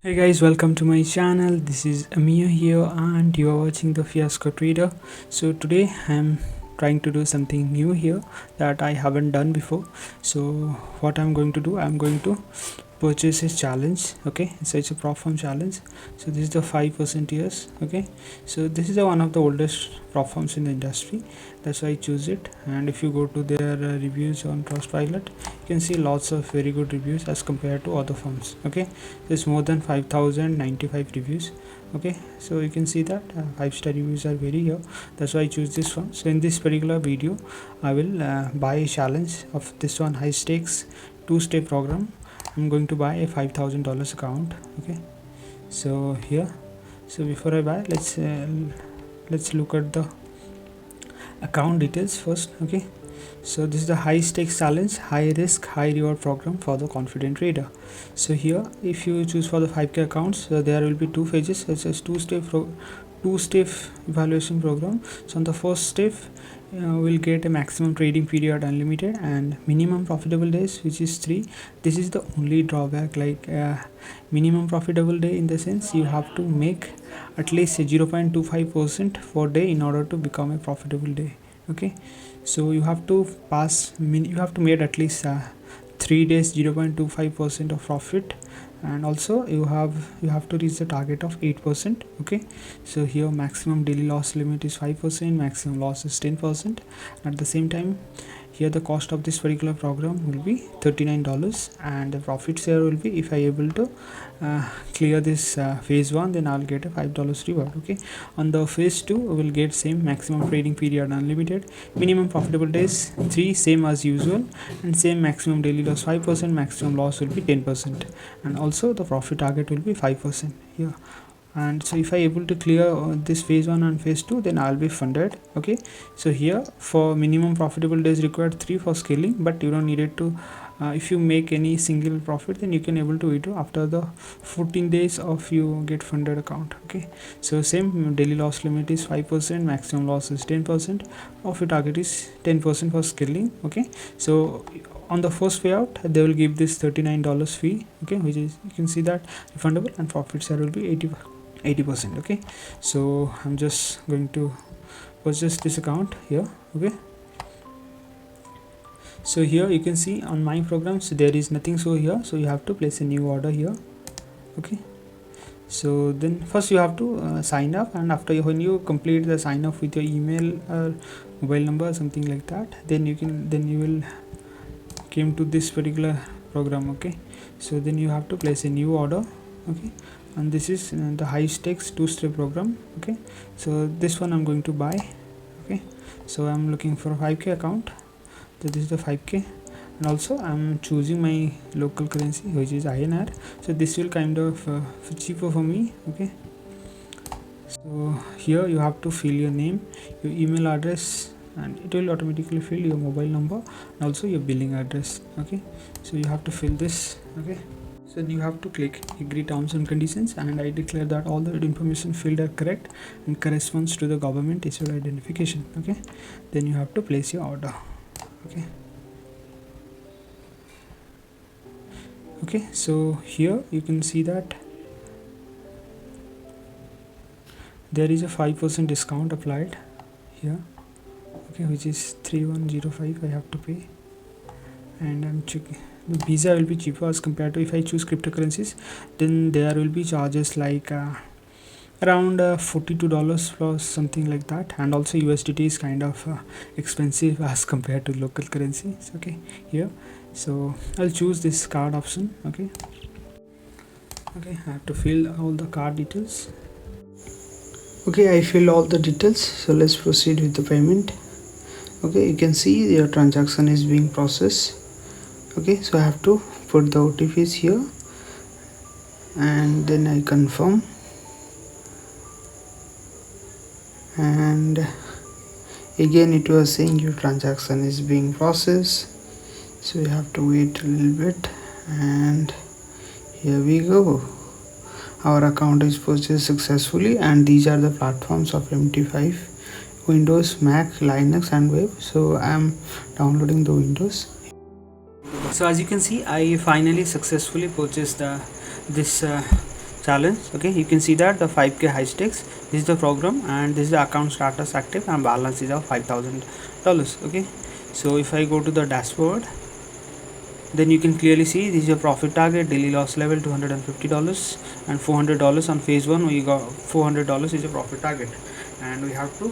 Hey guys, welcome to my channel. This is Amir here and you are watching the Fiasco Trader. So today I'm trying to do something new here that I haven't done before. So what I'm going to do, I'm going to purchase a challenge. Okay, so it's a prop firm challenge. So this is the 5% years. Okay, so this is one of the oldest prop firms in the industry. That's why I choose it. And if you go to their reviews on Trustpilot, you can see lots of very good reviews as compared to other firms. Okay, there's more than 5095 reviews. Okay, so you can see that 5-star reviews are very here. That's why I choose this one. So in this particular video I will buy a challenge of this one, high stakes 2-step program. I'm going to buy a $5,000 account. Okay, so here, so before I buy, let's look at the account details first. Okay, so this is the high stakes challenge, high risk high reward program for the confident trader. So here if you choose for the 5k accounts, there will be two phases. It says two-step evaluation program. So on the first step we'll get a maximum trading period unlimited and minimum profitable days, which is 3. This is the only drawback, like minimum profitable day in the sense you have to make at least 0.25% per day in order to become a profitable day. Okay, so you have to you have to make at least 3 days 0.25% of profit, and also you have to reach the target of 8%. Okay, so here maximum daily loss limit is 5%, maximum loss is 10%. At the same time, here the cost of this particular program will be $39 and the profit share will be, if I able to clear this phase 1, then I'll get a $5 reward. Okay, on the phase 2 we will get same maximum trading period unlimited, minimum profitable days 3, same as usual, and same maximum daily loss 5%, maximum loss will be 10%, and also the profit target will be 5% here. And so if I able to clear this phase 1 and phase 2, then I'll be funded. Okay, so here for minimum profitable days required 3 for scaling, but you don't need it to if you make any single profit, then you can able to withdraw after the 14 days of you get funded account. Okay, so same daily loss limit is 5%, maximum loss is 10%, profit target is 10% for scaling. Okay, so on the first payout they will give this $39 fee. Okay, which is, you can see that refundable, and profit share will be 80%. Okay, so I'm just going to purchase this account here. Okay, so here you can see on my programs there is nothing so here, so you have to place a new order here. Okay, so then first you have to sign up, and after when you complete the sign up with your email or mobile number, something like that, then you will came to this particular program. Okay, so then you have to place a new order. Okay, and this is the high stakes 2-step program. Okay, so this one I'm going to buy. Okay, so I'm looking for a 5k account, so this is the 5k, and also I'm choosing my local currency, which is INR. So this will kind of cheaper for me. Okay, so here you have to fill your name, your email address, and it will automatically fill your mobile number and also your billing address. Okay, so you have to fill this. Okay, so you have to click agree terms and conditions, and I declare that all the information filled are correct and corresponds to the government issued identification. Okay, then you have to place your order. Okay, okay, so here you can see that there is a 5% discount applied here. Okay, which is 3105 I have to pay, and I'm checking the visa will be cheaper as compared to if I choose cryptocurrencies. Then there will be charges like around $42 plus something like that, and also USDT is kind of expensive as compared to local currencies. Okay, here, so I'll choose this card option. Okay, okay, I have to fill all the card details. Okay, I filled all the details, so let's proceed with the payment. Okay, you can see your transaction is being processed. Okay, so I have to put the OTPs here, and then I confirm, and again it was saying your transaction is being processed, so you have to wait a little bit, and here we go, our account is purchased successfully. And these are the platforms of MT5: Windows, Mac, Linux and web. So I'm downloading the Windows. So as you can see, I finally successfully purchased this challenge. Okay, you can see that the 5k high stakes, this is the program, and this is the account status active, and balance is of $5,000. Okay, so if I go to the dashboard, then you can clearly see this is your profit target, daily loss level $250, and $400 on phase 1. We got $400 is a profit target, and we have to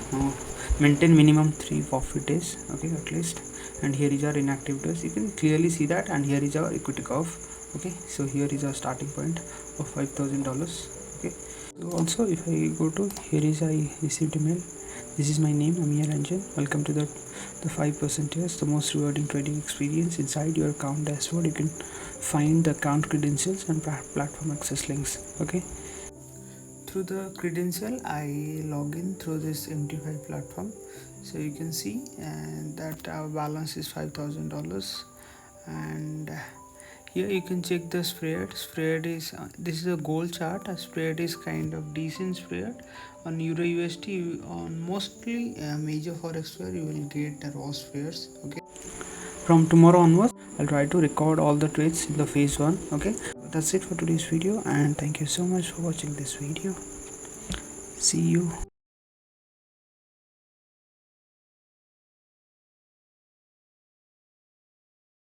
maintain minimum 3 profit days, okay, at least. And here is our inactive days, you can clearly see that, and here is our equity curve. Okay, so here is our starting point of $5,000. Okay, so also if I go to here is I received email, this is my name, Amir Ranjan. Welcome to the 5% years, the most rewarding trading experience. Inside your account dashboard, you can find the account credentials and platform access links. Okay, through the credential, I log in through this MT5 platform. So you can see and that our balance is $5,000, and here you can check the spread is this is a gold chart. A spread is kind of decent spread on Euro USD. On mostly major forex pair you will get the raw spreads. Okay, from tomorrow onwards I'll try to record all the trades in the phase 1. Okay, that's it for today's video, and thank you so much for watching this video. See you.